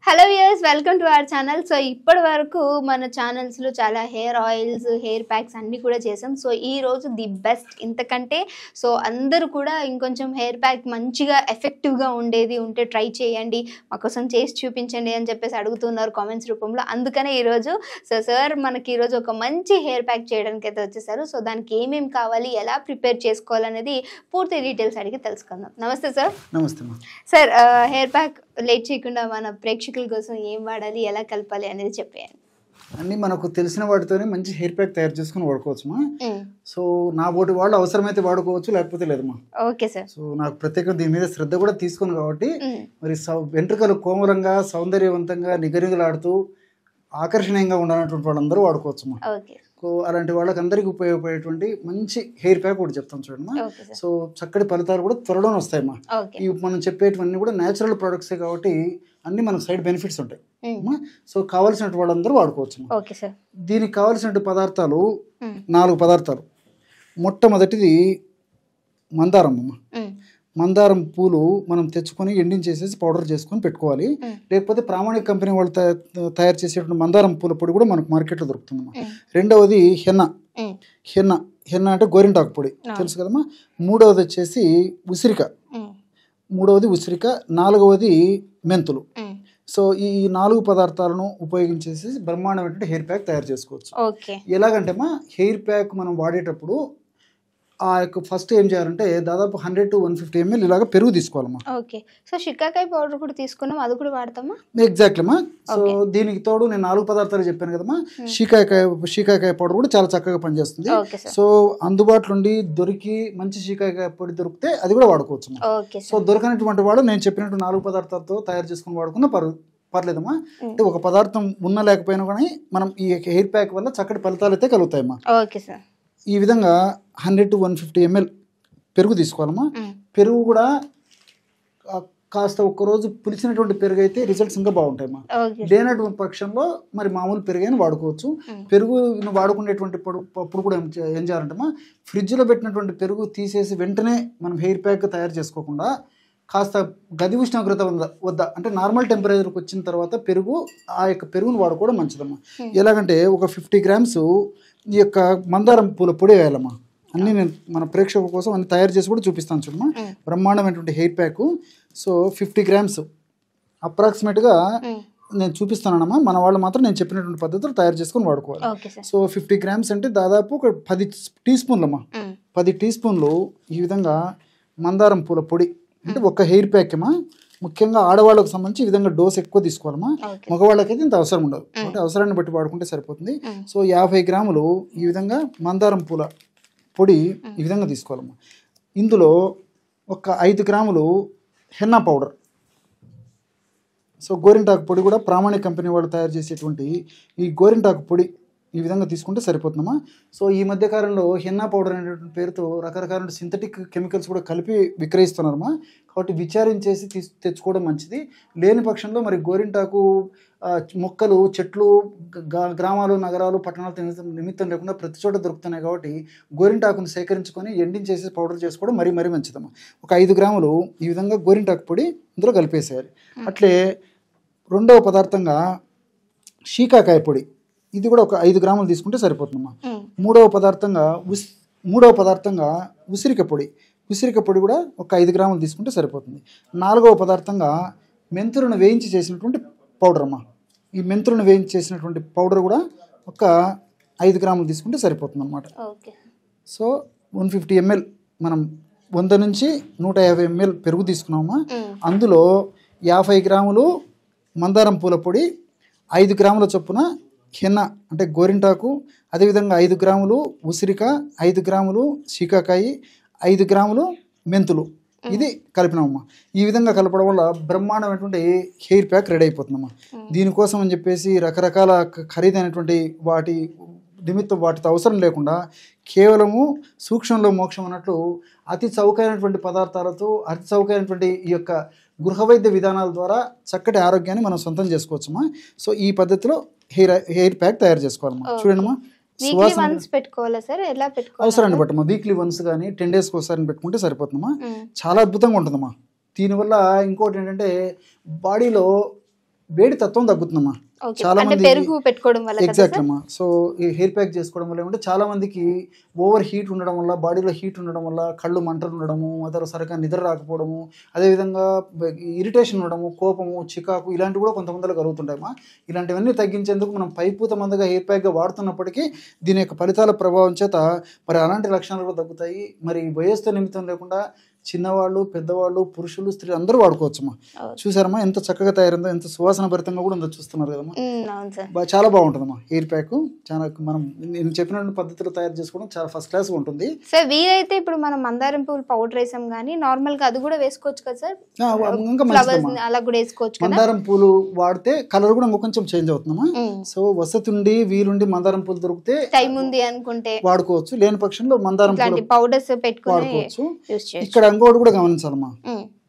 Hello viewers, welcome to our channel. So ఇప్పటి వరకు మన ఛానల్స్లో చాలా హెయిర్ ఆయిల్స్, హెయిర్ ప్యాక్స్ అన్నీ కూడా చేసాం. సో ఈ రోజు ది బెస్ట్ ఇంతకంటే. సో అందరూ కూడా ఇంకొంచెం హెయిర్ ప్యాక్ మంచిగా ఎఫెక్టివ్గా ఉండేది ఉంటే ట్రై చేయండి, మాకోసం చేసి చూపించండి అని చెప్పేసి అడుగుతున్నారు కామెంట్స్ రూపంలో. అందుకనే ఈరోజు సార్ మనకి ఈరోజు ఒక మంచి హెయిర్ ప్యాక్ చేయడానికి అయితే వచ్చేసారు. సో దానికి ఏమేమి కావాలి, ఎలా ప్రిపేర్ చేసుకోవాలనేది పూర్తి డీటెయిల్స్ అడిగి తెలుసుకుందాం. నమస్తే సార్. నమస్తే సార్, హెయిర్ ప్యాక్ లేట్ చేయకుండా మన ప్రేక్షకుల కోసం ఏం వాడాలి, ఎలా కలపాలి అనేది చెప్పేయండి. అన్నీ మనకు తెలిసిన వాటితోనే మంచి హెయిర్ ప్యాక్ తయారు చేసుకుని వాడుకోవచ్చుమా. సో నా బోటి వాళ్ళు అవసరమైతే వాడుకోవచ్చు, లేకపోతే లేదమ్మా. Okay sir. సో నాకు ప్రత్యేకంగా దీని మీద శ్రద్ధ కూడా తీసుకుని కాబట్టి మరి వెంట్రుకలు కోమలంగా సౌందర్యవంతంగా నిగనిగలాడుతూ ఆకర్షణీయంగా ఉండాలన్నటువంటి వాళ్ళందరూ వాడుకోవచ్చుమా. ఓకే. అలాంటి వాళ్ళకి అందరికీ ఉపయోగపడేటువంటి మంచి హెయిర్ ప్యాక్ ఒకటి చెప్తాను చూడమ్మా. సో చక్కటి ఫలితాలు కూడా త్వరలోనే వస్తాయమ్మా. ఇవి మనం చెప్పేటివన్నీ కూడా న్యాచురల్ ప్రొడక్ట్సే కాబట్టి అన్ని మనకు సైడ్ బెనిఫిట్స్ ఉంటాయి. సో కావాల్సినటువంటి వాళ్ళందరూ వాడుకోవచ్చు. దీనికి కావాల్సిన పదార్థాలు 4 పదార్థాలు. మొట్టమొదటిది మందారం అమ్మ. మందారం పూలు మనం తెచ్చుకొని ఎండించేసేసి పౌడర్ చేసుకొని పెట్టుకోవాలి. లేకపోతే ప్రామాణిక కంపెనీ వాళ్ళు తయారు చేసేటువంటి మందారం పూల పొడి కూడా మనకు మార్కెట్లో దొరుకుతుందమ్మా. రెండవది హెన్న అంటే గోరింటాకు పొడి తెలుసు కదమ్మా. మూడవది వచ్చేసి ఉసిరిక. నాలుగవది మెంతులు. సో ఈ 4 పదార్థాలను ఉపయోగించేసి బ్రహ్మాండమైన హెయిర్ ప్యాక్ తయారు చేసుకోవచ్చు. ఎలాగంటే అమ్మా, హెయిర్ ప్యాక్ మనం వాడేటప్పుడు ఆ యొక్క ఫస్ట్ ఏం చేయాలంటే దాదాపు 100 to 150 ml ఇలాగ పెరుగు తీసుకోవాలమ్మా. ఓకే. సో షికాకాయ పౌడర్ కూడా తీసుకున్నాం, అది కూడా వాడతామా? ఎగ్జాక్ట్లీ అమ్మా. సో దీనికి తోడు నేను 4 పదార్థాలు చెప్పాను కదమ్మా. షికాకాయ పౌడర్ కూడా చాలా చక్కగా పనిచేస్తుంది. సో అందుబాటులో ఉండి దొరికి మంచి షికాకాయ పొడి దొరికితే అది కూడా వాడుకోవచ్చు. సో దొరకనటువంటి వాడు నేను చెప్పినట్టు 4 పదార్థాలతో తయారు చేసుకుని వాడుకున్న పర్లేదమ్మా. అంటే ఒక పదార్థం ఉన్న లేకపోయినా కానీ మనం ఈ హెయిర్ ప్యాక్ వల్ల చక్కటి ఫలితాలు అయితే కలుగుతాయమ్మా. Okay sir. ఈ విధంగా 100 to 150 ml పెరుగు తీసుకోవాలమ్మా. పెరుగు కూడా కాస్త ఒక్కరోజు పులిసినటువంటి పెరుగు అయితే రిజల్ట్స్ ఇంకా బాగుంటాయమ్మా. లేనటువంటి పక్షంలో మరి మామూలు పెరుగైనా వాడుకోవచ్చు. పెరుగు వాడుకునేటువంటి అప్పుడు కూడా ఏం చేయాలంటమ్మా, ఫ్రిడ్జ్లో పెట్టినటువంటి పెరుగు తీసేసి వెంటనే మనం హెయిర్ ప్యాక్ తయారు చేసుకోకుండా కాస్త గది ఉష్ణోగ్రత వద్ద అంటే నార్మల్ టెంపరేచర్కి వచ్చిన తర్వాత ఆ యొక్క పెరుగును వాడుకోవడం మంచిదమ్మా. ఎలాగంటే ఒక 50 grams ఈ యొక్క మందారం పూల పొడి వేయాలమ్మా. అన్నీ నేను మన ప్రేక్షకుల కోసం అన్ని తయారు చేసి కూడా చూపిస్తాను చూడమ్మా. బ్రహ్మాండమైనటువంటి హెయిర్ ప్యాక్. సో 50 grams అప్రాక్సిమేట్గా నేను చూపిస్తానమ్మా. మన వాళ్ళు మాత్రం నేను చెప్పినటువంటి పద్ధతులు తయారు చేసుకొని వాడుకోవాలి. సో 50 grams అంటే దాదాపు ఒక 10 teaspoons 10 teaspoons ఈ విధంగా మందారం పూల పొడి. అంటే ఒక హెయిర్ ప్యాక్ ఏమా, ముఖ్యంగా ఆడవాళ్ళకు సంబంధించి ఈ విధంగా డోస్ ఎక్కువ తీసుకోవాలమ్మా. మగవాళ్ళకైతే ఇంత అవసరం ఉండదు, అంటే అవసరాన్ని బట్టి వాడుకుంటే సరిపోతుంది. సో 50 grams ఈ విధంగా మందారం పూల పొడి ఈ విధంగా తీసుకోవాలమ్మా. ఇందులో ఒక 5 grams హెన్నా పౌడర్. సో గోరింటాకు పొడి కూడా ప్రామాణిక కంపెనీ వాళ్ళు తయారు చేసేటువంటి ఈ గోరింటాకు పొడి ఈ విధంగా తీసుకుంటే సరిపోతుందమ్మా. సో ఈ మధ్యకాలంలో హెన్నా పౌడర్ అనేటువంటి పేరుతో రకరకాల సింథటిక్ కెమికల్స్ కూడా కలిపి విక్రయిస్తున్నారమ్మా. కాబట్టి విచారించేసి తెచ్చుకోవడం మంచిది. లేని పక్షంలో మరి గోరింటాకు మొక్కలు, చెట్లు గ్రామాలు, నగరాలు, పట్టణాలతో నిమిత్తం లేకుండా ప్రతి చోట దొరుకుతున్నాయి. కాబట్టి గోరింటాకును సేకరించుకొని ఎండించేసి పౌడర్ చేసుకోవడం మరీ మంచిదమ్మా. ఒక 5 grams ఈ విధంగా గోరింటాకు పొడి ఇందులో కలిపేసేయాలి. అట్లే రెండవ పదార్థంగా షీకాకాయ పొడి. ఇది కూడా ఒక 5 grams తీసుకుంటే సరిపోతుందమ్మా. మూడవ పదార్థంగా ఉసిరిక పొడి కూడా ఒక 5 grams తీసుకుంటే సరిపోతుంది. 4వ పదార్థంగా మెంతులను వేయించి చేసినటువంటి పౌడర్ అమ్మా. ఈ మెంతులను వేయించి చేసినటువంటి పౌడర్ కూడా ఒక 5 grams తీసుకుంటే సరిపోతుంది అన్నమాట. సో 150 ml మనం 100 నుంచి 150 ml పెరుగు తీసుకున్నామమ్మా. అందులో 50 grams మందారం పూల పొడి, 5 grams చొప్పున హెన్న అంటే గోరింటాకు, అదేవిధంగా 5 grams ఉసిరిక, 5 grams షీకాకాయ, 5 grams మెంతులు ఇది కలిపినామమ్మా. ఈ విధంగా కలపడం వల్ల బ్రహ్మాండమైనటువంటి హెయిర్ ప్యాక్ రెడీ అయిపోతుందమ్మా. దీనికోసం అని చెప్పేసి రకరకాల ఖరీదైనటువంటి వాటితో అవసరం లేకుండా కేవలము సూక్ష్మంలో మోక్షం అన్నట్లు అతి చౌకైనటువంటి పదార్థాలతో అతి చౌకైనటువంటి ఈ యొక్క గృహవైద్య విధానాల ద్వారా చక్కటి ఆరోగ్యాన్ని మనం సొంతం చేసుకోవచ్చమ్మా. సో ఈ పద్ధతిలో హెయిర్ ప్యాక్ తయారు చేసుకోవాలమ్మా. చూడండిమ్మా, అవసరాన్ని బట్టమ్మా. వీక్లీ వన్స్ కానీ 10 days ఒకసారి పెట్టుకుంటే సరిపోతుందమ్మా. చాలా అద్భుతంగా ఉంటుందమ్మా. దీనివల్ల ఇంకోటి ఏంటంటే బాడీలో వేడి తత్వం తగ్గుతుందమ్మా. చాలా మంది పెరుగు పెట్టుకోవడం వల్ల ఎగ్జాక్ట్ అమ్మా. సో ఈ హెయిర్ ప్యాక్ చేసుకోవడం వల్ల ఏమంటే చాలా మందికి ఓవర్ హీట్ ఉండడం వల్ల, బాడీలో హీట్ ఉండడం వల్ల కళ్ళు మంటలు ఉండడము, అదే సరిగ్గా నిద్ర రాకపోవడము, అదేవిధంగా ఇరిటేషన్ ఉండడము, కోపము, చికాకు ఇలాంటివి కూడా కొంతమందిలో కలుగుతుంటాయమ్మా. ఇలాంటివన్నీ తగ్గించేందుకు మనం పైపూత మందగా హెయిర్ ప్యాక్గా వాడుతున్నప్పటికీ దీని యొక్క ఫలితాల ప్రభావం చేత మరి అలాంటి లక్షణాలు కూడా తగ్గుతాయి. మరి వయస్సుతో నిమిత్తం లేకుండా చిన్నవాళ్ళు, పెద్దవాళ్ళు, పురుషులు, స్త్రీలు అందరూ వాడుకోవచ్చమ్మా. చూసారమ్మా ఎంత చక్కగా తయారైందో, ఎంత సువాసన భరితంగా కూడా ఉందో చూస్తున్నారు కదమ్మా. చాలా బాగుంటుందమ్మా హెయిర్ ప్యాక్. చాలా మనం నేను చెప్పిన పద్ధతిలో తయారు చేసుకోవడం చాలా ఫస్ట్ క్లాస్ ఉంటుంది సార్. వీలైతే ఇప్పుడు మనం మందారం పూలు పౌడర్ వేసాం కానీ నార్మల్ గా అది కూడా వేసుకోవచ్చు కదా సార్? అలా కూడా వేసుకోవచ్చు. మందారం పూలు వాడితే కలర్ కూడా కొంచెం చేంజ్ అవుతుందమ్మా. సో వసతి ఉండి వీలుండి మందారం పూలు దొరికితే టైం ఉంది అనుకుంటే వాడుకోవచ్చు, లేని పక్షంలో మందారం పౌడర్స్ పెట్టుకొని వాడుకోవచ్చు. ఇక్కడ ఇంకోటి కూడా గమనించాలమ్మా,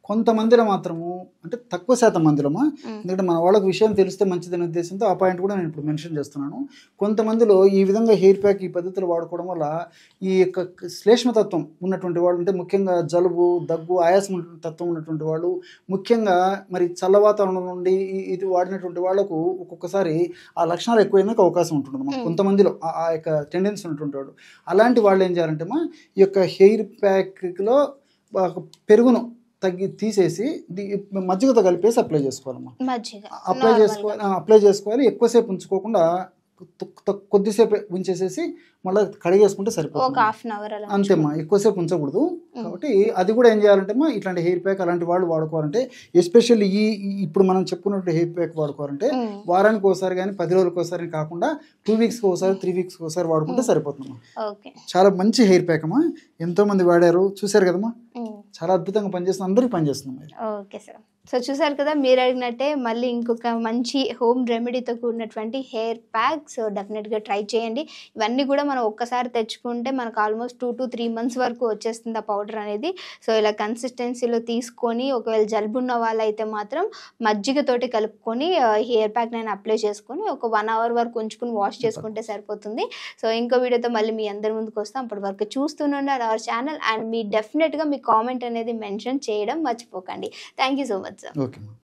కొంతమందిలో మాత్రము అంటే తక్కువ శాతం మందిలోమా, ఎందుకంటే మన వాళ్ళకి విషయం తెలిస్తే మంచిదనే ఉద్దేశంతో ఆ పాయింట్ కూడా నేను ఇప్పుడు మెన్షన్ చేస్తున్నాను. కొంతమందిలో ఈ విధంగా హెయిర్ ప్యాక్ ఈ పద్ధతిలో వాడుకోవడం వల్ల ఈ యొక్క శ్లేష్మతత్వం ఉన్నటువంటి వాళ్ళు, అంటే ముఖ్యంగా జలుబు, దగ్గు, ఆయాసం తత్వం ఉన్నటువంటి వాళ్ళు, ముఖ్యంగా మరి చల్ల వాతావరణం నుండి ఇది వాడినటువంటి వాళ్ళకు ఒక్కొక్కసారి ఆ లక్షణాలు ఎక్కువైనాక అవకాశం ఉంటుంది కొంతమందిలో, ఆ యొక్క టెండెన్సీ ఉన్నటువంటి వాడు. అలాంటి వాళ్ళు ఏం చేయాలంటే ఈ యొక్క హెయిర్ ప్యాక్లో పెరుగును తీసేసి మజ్జిగతో కలిపేసి అప్లై చేసుకోవాలమ్మా. అప్లై చేసుకోవాలి. ఎక్కువసేపు ఉంచుకోకుండా కొద్దిసేపు ఉంచేసేసి మళ్ళీ కడిగేసుకుంటే సరిపోతుంది. అంతేమ్మా, ఎక్కువసేపు ఉంచకూడదు. కాబట్టి అది కూడా ఏం చేయాలంటే ఇట్లాంటి హెయిర్ ప్యాక్ అలాంటి వాళ్ళు వాడుకోవాలంటే, ఎస్పెషల్లీ ఇప్పుడు మనం చెప్పుకున్నట్టు హెయిర్ ప్యాక్ వాడుకోవాలంటే వారానికి ఒకసారి కానీ 10 రోజులకు ఒకసారి కాకుండా 2 వీక్స్కి ఒకసారి 3 వీక్స్కి ఒకసారి వాడుకుంటే సరిపోతుందమ్మా. చాలా మంచి హెయిర్ ప్యాక్ అమ్మా. ఎంతో మంది వాడారు, చూసారు కదమ్మా. చాలా అద్భుతంగా పనిచేస్తుంది, అందరికీ పనిచేస్తుంది. Okay sir. సో చూసారు కదా, మీరు అడిగినట్టే మళ్ళీ ఇంకొక మంచి హోమ్ రెమెడీతో కూడినటువంటి హెయిర్ ప్యాక్. సో డెఫినెట్గా ట్రై చేయండి. ఇవన్నీ కూడా మనం ఒక్కసారి తెచ్చుకుంటే మనకు ఆల్మోస్ట్ 2 to 3 months వరకు వచ్చేస్తుంది ఆ పౌడర్ అనేది. సో ఇలా కన్సిస్టెన్సీలో తీసుకొని, ఒకవేళ జలుబు ఉన్న వాళ్ళైతే మాత్రం మజ్జిగతోటి కలుపుకొని హెయిర్ ప్యాక్ నేను అప్లై చేసుకొని ఒక 1 hour వరకు ఉంచుకుని వాష్ చేసుకుంటే సరిపోతుంది. సో ఇంకో వీడియోతో మళ్ళీ మీ అందరి ముందుకు వస్తాం. అప్పటి వరకు చూస్తున్నారు అవర్ ఛానల్. అండ్ మీ డెఫినెట్గా మీ కామెంట్ అనేది మెన్షన్ చేయడం మర్చిపోకండి. Thank you so much. Okay.